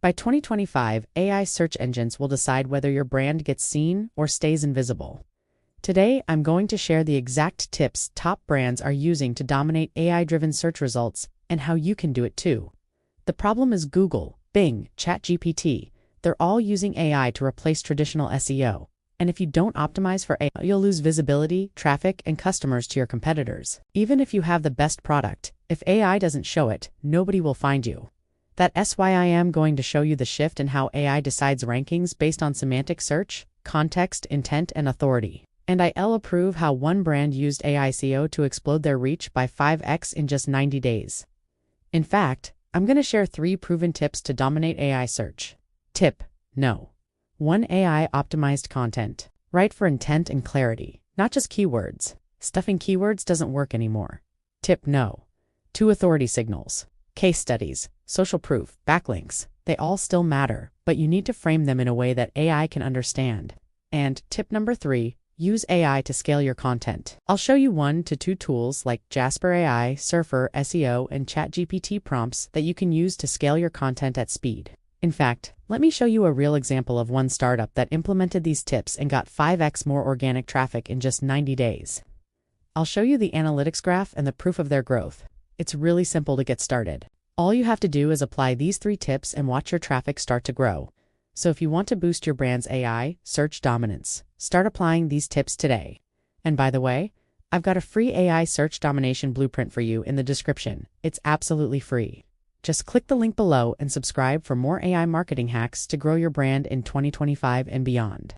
By 2025, AI search engines will decide whether your brand gets seen or stays invisible. Today, I'm going to share the exact tips top brands are using to dominate AI-driven search results and how you can do it too. The problem is Google, Bing, ChatGPT. They're all using AI to replace traditional SEO. And if you don't optimize for AI, you'll lose visibility, traffic, and customers to your competitors. Even if you have the best product, if AI doesn't show it, nobody will find you. That's why I am going to show you the shift in how AI decides rankings based on semantic search, context, intent, and authority. And I'll prove how one brand used AI SEO to explode their reach by 5x in just 90 days. In fact, I'm going to share 3 proven tips to dominate AI search. Tip: No. 1. AI optimized content. Write for intent and clarity, not just keywords. Stuffing keywords doesn't work anymore. Tip: No. 2. Authority signals. Case studies, social proof, backlinks, they all still matter, but you need to frame them in a way that AI can understand. And tip number 3, use AI to scale your content. I'll show you 1 to 2 tools like Jasper AI, Surfer SEO, and ChatGPT prompts that you can use to scale your content at speed. In fact, let me show you a real example of one startup that implemented these tips and got 5x more organic traffic in just 90 days. I'll show you the analytics graph and the proof of their growth. It's really simple to get started. All you have to do is apply these 3 tips and watch your traffic start to grow. So if you want to boost your brand's AI search dominance, start applying these tips today. And by the way, I've got a free AI Search Domination Blueprint for you in the description. It's absolutely free. Just click the link below and subscribe for more AI marketing hacks to grow your brand in 2025 and beyond.